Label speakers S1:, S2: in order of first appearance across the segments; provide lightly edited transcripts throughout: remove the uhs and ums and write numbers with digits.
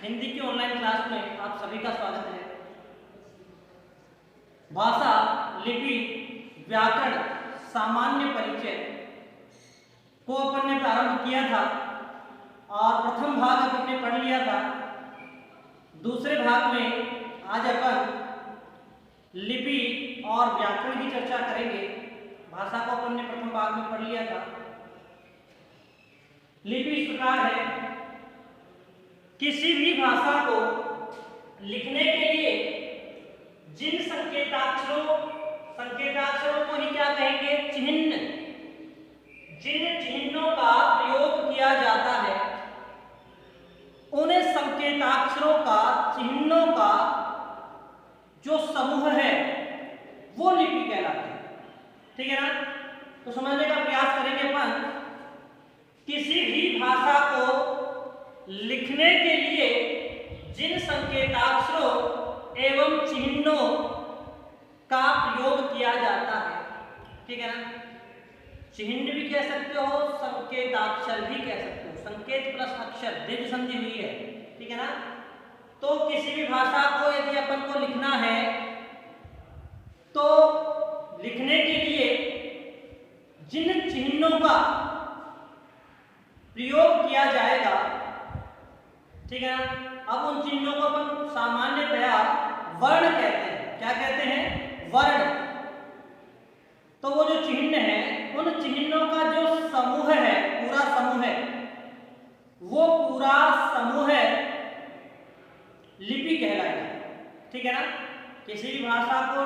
S1: हिंदी की online class में आप सभी का स्वागत है। भाषा, लिपि, व्याकरण, सामान्य परिचय को अपन ने प्रारंभ किया था और प्रथम भाग अपन ने पढ़ लिया था। दूसरे भाग में आज अपन लिपि और व्याकरण की चर्चा करेंगे। भाषा को अपन ने प्रथम भाग में पढ़ लिया था। लिपि इस प्रकार है, किसी भी भाषा को लिखने के लिए जिन संकेताक्षरों को ही क्या कहेंगे, चिन्ह, जिन चिन्हों का प्रयोग किया जाता है उन्हें संकेताक्षरों का, चिन्हों का जो समूह है वो लिपि कहलाती है। ठीक है ना? तो समझने का प्रयास करेंगे अपन। किसी भी भाषा को लिखने के लिए जिन संकेताक्षरों एवं चिन्हों का प्रयोग किया जाता है, ठीक है ना? चिन्ह भी कह सकते हो, संकेताक्षर भी कह सकते हो। संकेत प्लस अक्षर दीर्घ संधि हुई है, ठीक है ना? तो किसी भी भाषा को यदि अपन को लिखना है तो लिखने के लिए जिन चिन्हों का प्रयोग किया जाएगा, ठीक है ना? अब उन चिन्हों को अपन सामान्यतया वर्ण कहते हैं। क्या कहते हैं? वर्ण। तो वो जो चिन्ह है, उन चिन्हों का जो समूह है, पूरा समूह है, वो पूरा समूह लिपि कहलाएगा। ठीक है ना? किसी भी भाषा को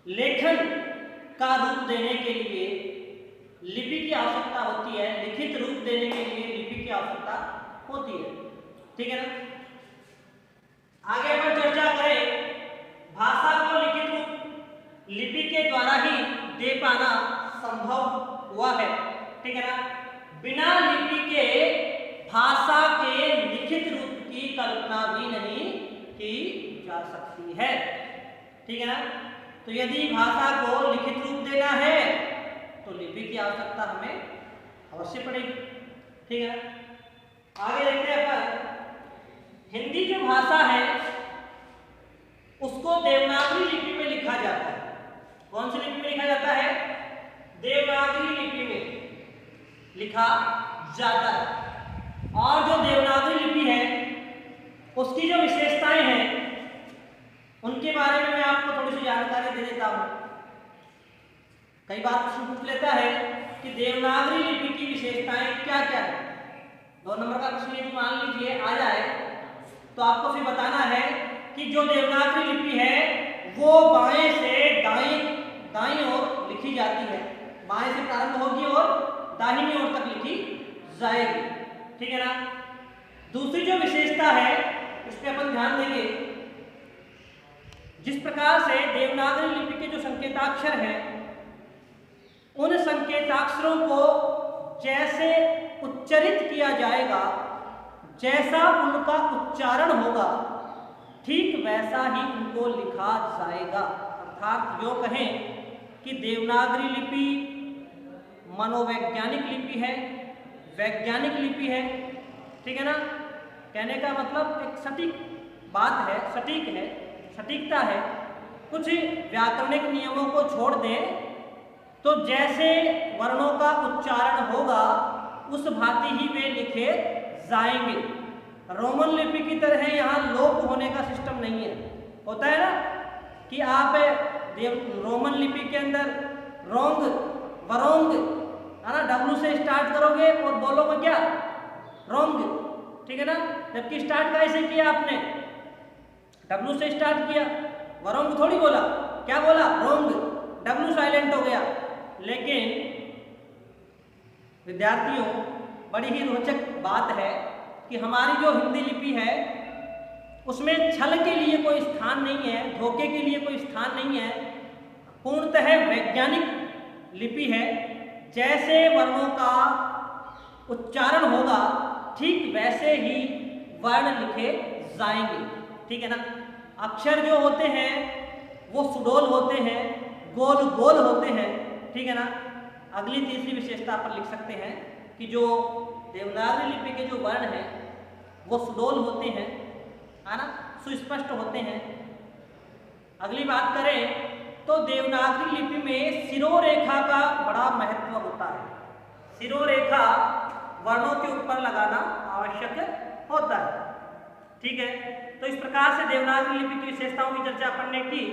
S1: लेखन का रूप देने के लिए लिपि की आवश्यकता होती है, लिखित रूप देने के लिए लिपि की आवश्यकता होती है। ठीक है ना? आगे अपन चर्चा करें, भाषा को लिखित रूप लिपि के द्वारा ही दे पाना संभव हुआ है। ठीक है ना? बिना लिपि के भाषा के लिखित रूप की कल्पना भी नहीं की जा सकती है। ठीक है ना? तो यदि भाषा को लिखित रूप देना है तो लिपि की आवश्यकता हमें अवश्य पड़ेगी। ठीक है? आगे देखते हैं अपन। हिंदी जो भाषा है उसको देवनागरी लिपि में लिखा जाता है। कौन सी लिपि में लिखा जाता है? देवनागरी लिपि में लिखा जाता है। और जो देवनागरी लिपि है उसकी जो विशेषताएं हैं उनके बारे में मैं आपको थोड़ी सी जानकारी दे देता हूं। कई बार प्रश्न पूछ लेता है कि देवनागरी लिपि की विशेषताएं क्या क्या है। 2 नंबर का प्रश्न यदि मान लीजिए आ जाए तो आपको फिर बताना है कि जो देवनागरी लिपि है वो बाएं से दाईं ओर लिखी जाती है। बाएं से प्रारंभ होगी और दाहिनी ओर तक लिखी जाएगी। ठीक है ना? दूसरी जो विशेषता है उस पर अपन ध्यान देंगे। जिस प्रकार से देवनागरी लिपि के जो संकेताक्षर हैं उन संकेताक्षरों को जैसे उच्चारित किया जाएगा, जैसा उनका उच्चारण होगा, ठीक वैसा ही उनको लिखा जाएगा। अर्थात यो कहें कि देवनागरी लिपि मनोवैज्ञानिक लिपि है, वैज्ञानिक लिपि है। ठीक है ना? कहने का मतलब एक सटीक बात है, सटीक है, सटीकता है। कुछ व्याकरणिक नियमों को छोड़ दें तो जैसे वर्णों का उच्चारण होगा उस भांति ही वे लिखे जाएंगे। रोमन लिपि की तरह यहाँ लोप होने का सिस्टम नहीं है। होता है ना कि आप रोमन लिपि के अंदर रोंग, वरोंग, है ना, डब्लू से स्टार्ट करोगे और बोलोगे क्या? रोंग। ठीक है ना? जबकि स्टार्ट कैसे किया आपने? डब्लू से स्टार्ट किया, वरोंग थोड़ी बोला। क्या बोला? रोंग। डब्लू साइलेंट हो गया। लेकिन विद्यार्थियों, बड़ी ही रोचक बात है कि हमारी जो हिंदी लिपि है उसमें छल के लिए कोई स्थान नहीं है, धोखे के लिए कोई स्थान नहीं है। पूर्णतः वैज्ञानिक लिपि है। जैसे वर्णों का उच्चारण होगा ठीक वैसे ही वर्ण लिखे जाएंगे। ठीक है ना? अक्षर जो होते हैं वो सुडोल होते हैं, गोल गोल होते हैं। ठीक है ना? अगली तीसरी विशेषता पर लिख सकते हैं कि जो देवनागरी लिपि के जो वर्ण हैं वो सुडोल होते हैं, है ना, सुस्पष्ट होते हैं। अगली बात करें तो देवनागरी लिपि में शिरोरेखा का बड़ा महत्व होता है। शिरोरेखा वर्णों के ऊपर लगाना आवश्यक होता है। ठीक है, तो इस प्रकार से देवनागरी लिपि की विशेषताओं की चर्चा अपन ने की।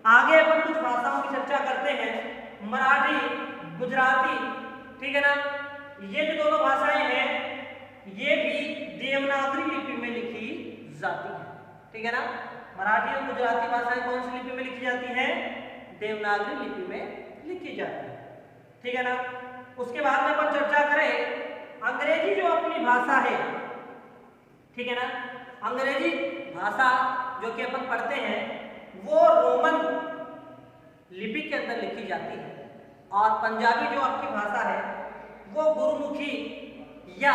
S1: आगे अपन कुछ भाषाओं की चर्चा करते हैं, मराठी, गुजराती। ठीक है ना, ये जो दोनों भाषाएं हैं ये भी देवनागरी लिपि में लिखी जाती है। ठीक है ना, मराठी और गुजराती भाषाएं कौन सी लिपि में लिखी जाती हैं? देवनागरी लिपि में लिखी जाती है। ठीक है ना, उसके बाद में अपन चर्चा करें अंग्रेजी जो अपनी भाषा है। ठीक है ना, अंग्रेजी भाषा जो कि अपन पढ़ते हैं वो रोमन लिपि के अंदर लिखी जाती है, और पंजाबी जो आपकी भाषा है वो गुरुमुखी या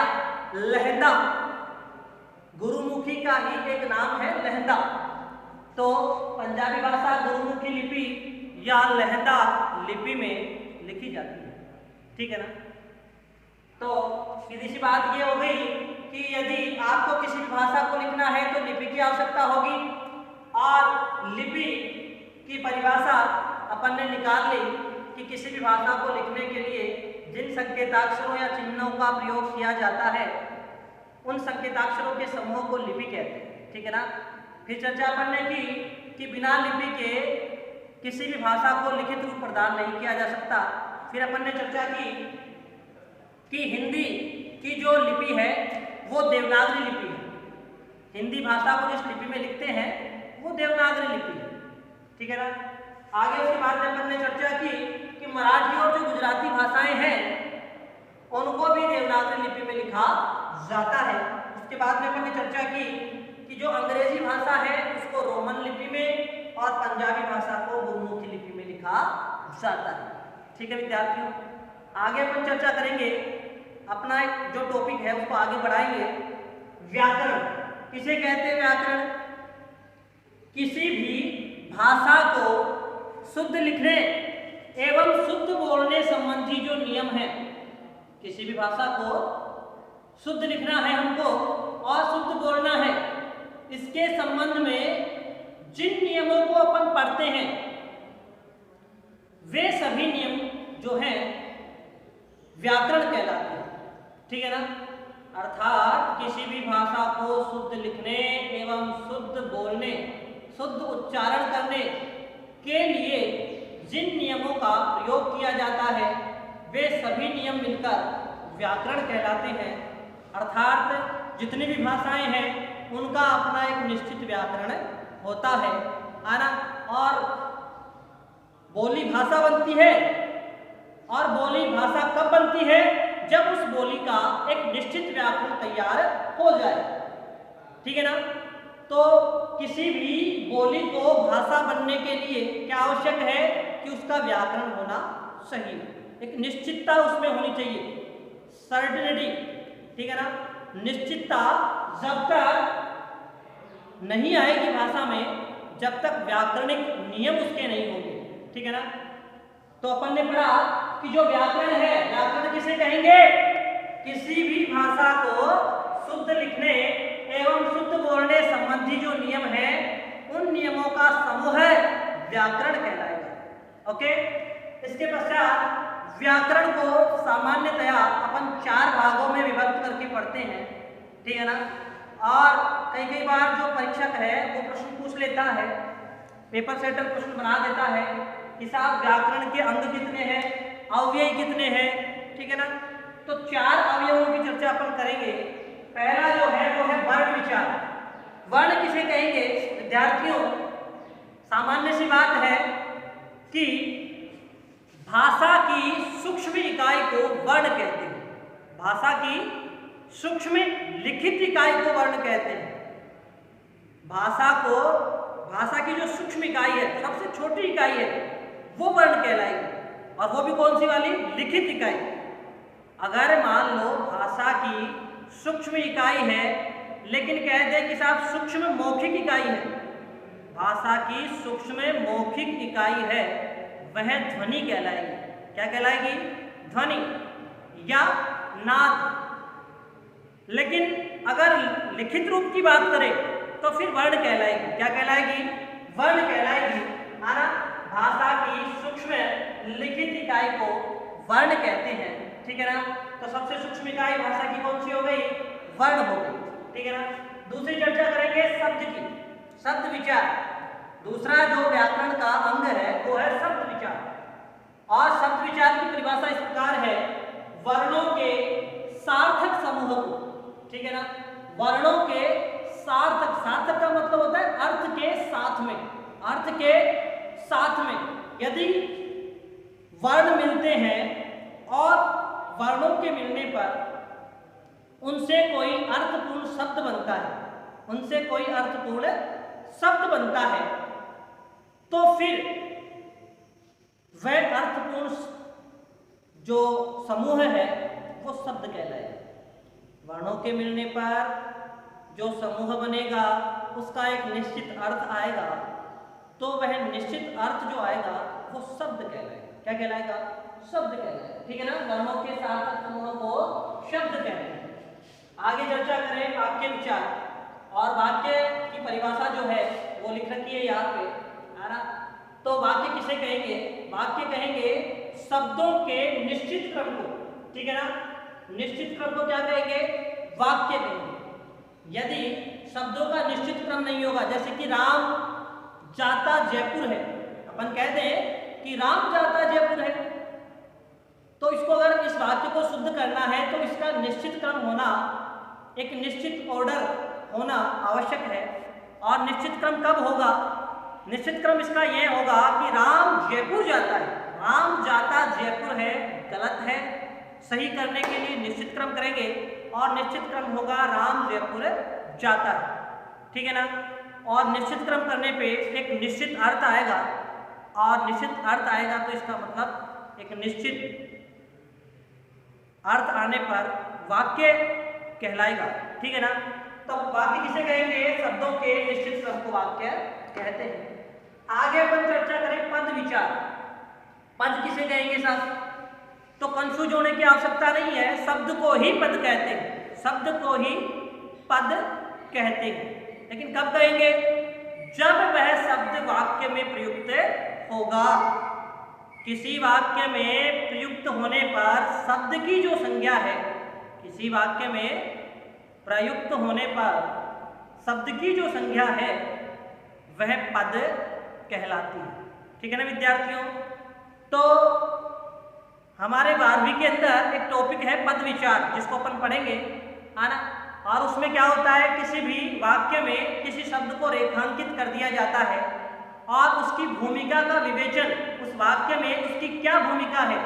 S1: लहंदा, गुरुमुखी का ही एक नाम है लहंदा। तो पंजाबी भाषा गुरुमुखी लिपि या लहंदा लिपि में लिखी जाती है। ठीक है ना, तो सीधी सी बात ये हो गई कि यदि आपको किसी भी भाषा को लिखना है तो लिपि की आवश्यकता होगी, और लिपि की परिभाषा अपन ने निकाल ली कि किसी भी भाषा को लिखने के लिए जिन संकेताक्षरों या चिन्हों का प्रयोग किया जाता है उन संकेताक्षरों के समूह को लिपि कहते हैं। ठीक है ना, फिर चर्चा अपन ने की कि बिना लिपि के किसी भी भाषा को लिखित रूप प्रदान नहीं किया जा सकता। फिर अपन ने चर्चा की कि हिंदी की जो लिपि है वो देवनागरी लिपि है। हिंदी भाषा को जिस लिपि में लिखते हैं वो देवनागरी लिपि है। ठीक है ना, आगे उसके बाद में अपन ने चर्चा की कि मराठी और जो गुजराती भाषाएं हैं उनको भी देवनागरी लिपि में लिखा जाता है। उसके बाद में अपन ने चर्चा की कि जो अंग्रेजी भाषा है उसको रोमन लिपि में और पंजाबी भाषा को गुरुमुखी लिपि में लिखा जाता है। ठीक है विद्यार्थियों, आगे अपन चर्चा करेंगे, अपना एक जो टॉपिक है उसको आगे बढ़ाएंगे। व्याकरण किसे कहते हैं? व्याकरण किसी भी भाषा को शुद्ध लिखने एवं शुद्ध बोलने संबंधी जो नियम है, किसी भी भाषा को शुद्ध लिखना है हमको और शुद्ध बोलना है, इसके संबंध में जिन नियमों को अपन पढ़ते हैं वे सभी नियम जो हैं व्याकरण कहलाते हैं। ठीक है ना, अर्थात किसी भी भाषा को शुद्ध लिखने एवं शुद्ध बोलने, शुद्ध उच्चारण करने के लिए जिन नियमों का प्रयोग किया जाता है वे सभी नियम मिलकर व्याकरण कहलाते हैं। अर्थात जितनी भी भाषाएं हैं उनका अपना एक निश्चित व्याकरण होता है ना, और बोली भाषा बनती है, और बोली भाषा कब बनती है? जब उस बोली का एक निश्चित व्याकरण तैयार हो जाए। ठीक है ना, तो किसी भी बोली को भाषा बनने के लिए क्या आवश्यक है कि उसका व्याकरण होना सही, एक निश्चितता उसमें होनी चाहिए, सर्टेनिटी। ठीक है ना, निश्चितता जब तक नहीं आएगी भाषा में जब तक व्याकरणिक नियम उसके नहीं होंगे। ठीक है ना, तो अपन ने पढ़ा कि जो व्याकरण है, व्याकरण किसे कहेंगे? किसी भी भाषा को शुद्ध लिखने एवं शुद्ध बोलने संबंधी जो नियम है उन नियमों का समूह व्याकरण कहलाएगा। ओके, इसके पश्चात व्याकरण को सामान्यतया अपन 4 भागों में विभक्त करके पढ़ते हैं। ठीक है ना, और कई बार जो परीक्षक है वो प्रश्न पूछ लेता है, पेपर सेटर प्रश्न बना देता है कि साहब व्याकरण के अंग कितने हैं, अवयव कितने हैं। ठीक है ना, तो 4 अवयवों की चर्चा अपन करेंगे। पहला जो है वो है वर्ण विचार। वर्ण किसे कहेंगे? विद्यार्थियों, सामान्य सी बात है कि भाषा की सूक्ष्म इकाई को वर्ण कहते हैं। भाषा की सूक्ष्म लिखित इकाई को वर्ण कहते हैं। भाषा की जो सूक्ष्म इकाई है, सबसे छोटी इकाई है, वो वर्ण कहलाएगी, और वो भी कौन सी वाली? लिखित इकाई। अगर मान लो भाषा की सूक्ष्म इकाई है लेकिन कह दें कि साहब सूक्ष्म मौखिक इकाई है, भाषा की सूक्ष्म मौखिक इकाई है, वह ध्वनि कहलाएगी। क्या कहलाएगी? ध्वनि या नाद। लेकिन अगर लिखित रूप की बात करें तो फिर वर्ण कहलाएगी। क्या कहलाएगी? वर्ण कहलाएगी, है ना। भाषा की सूक्ष्म लिखित इकाई को वर्ण कहते हैं, ठीक है ना। तो सबसे सूक्ष्म इकाई भाषा की कौन सी हो गई? वर्ण हो गई, ठीक है ना। दूसरी चर्चा करेंगे शब्द की, शब्द विचार। दूसरा जो व्याकरण का अंग है वो है शब्द विचार। और शब्द विचार की परिभाषा इस प्रकार है, वर्णों के सार्थक समूह को, ठीक है ना। वर्णों के सार्थक, सार्थक का मतलब होता है अर्थ के साथ में, अर्थ के साथ में यदि वर्ण मिलते हैं और वर्णों के मिलने पर उनसे कोई अर्थपूर्ण शब्द बनता है, उनसे कोई अर्थपूर्ण शब्द बनता है, तो फिर वह अर्थपूर्ण जो समूह है वो शब्द कहलाएगा। वर्णों के मिलने पर जो समूह बनेगा उसका एक निश्चित अर्थ आएगा, तो वह निश्चित अर्थ जो आएगा वो शब्द कहलाएगा। क्या कहलाएगा? शब्द कहलाएगा, ठीक है ना। वर्णों के सार्थक समूह को शब्द कहते हैं। आगे चर्चा करें वाक्य विचार, और वाक्य की परिभाषा जो है वो लिख रखी है यहाँ पे, है ना। तो वाक्य किसे कहेंगे? वाक्य कहेंगे शब्दों के निश्चित क्रम को, ठीक है ना। निश्चित क्रम को क्या कहेंगे? वाक्य कहेंगे। यदि शब्दों का निश्चित क्रम नहीं होगा, जैसे कि राम जाता जयपुर है, अपन कहते हैं कि राम जाता जयपुर है, तो इसको अगर इस वाक्य को शुद्ध करना है तो इसका निश्चित क्रम होना, एक निश्चित ऑर्डर होना आवश्यक है। और निश्चित क्रम कब होगा? निश्चित क्रम इसका यह होगा कि राम जयपुर जाता है, राम जाता जयपुर है गलत है, सही करने के लिए निश्चित क्रम करेंगे और निश्चित क्रम होगा राम जयपुर जाता है, ठीक है ना। और निश्चित क्रम करने पे एक निश्चित अर्थ आएगा, और निश्चित अर्थ आएगा तो इसका मतलब एक निश्चित अर्थ आने पर वाक्य कहलाएगा, ठीक है ना। तो वाक्य किसे कहेंगे? शब्दों के निश्चित क्रम को वाक्य कहते हैं। आगे अपन चर्चा करें पद विचार। पद किसे कहेंगे साहब? तो कंफ्यूज होने की आवश्यकता नहीं है, शब्द को ही पद कहते हैं, शब्द को ही पद कहते हैं। लेकिन कब कहेंगे? जब वह शब्द वाक्य में प्रयुक्त होगा। किसी वाक्य में प्रयुक्त होने पर शब्द की जो संज्ञा है, किसी वाक्य में प्रयुक्त होने पर शब्द की जो संज्ञा है वह पद कहलाती है, ठीक है ना विद्यार्थियों। तो हमारे 12वीं के अंदर एक टॉपिक है पद विचार, जिसको अपन पढ़ेंगे, है ना। और उसमें क्या होता है, किसी भी वाक्य में किसी शब्द को रेखांकित कर दिया जाता है और उसकी भूमिका का विवेचन, उस वाक्य में उसकी क्या भूमिका है,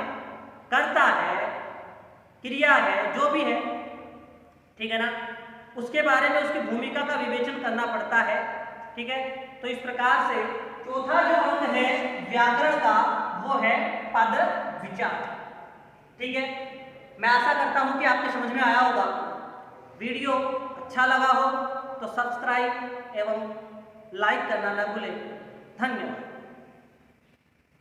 S1: कर्ता है, क्रिया है, जो भी है, ठीक है ना, उसके बारे में उसकी भूमिका का विवेचन करना पड़ता है, ठीक है। तो इस प्रकार से चौथा जो अंग है व्याकरण का वो है पद विचार, ठीक है। मैं आशा करता हूं कि आपके समझ में आया होगा। वीडियो अच्छा लगा हो तो सब्सक्राइब एवं लाइक करना न भूलें। धन्यवाद।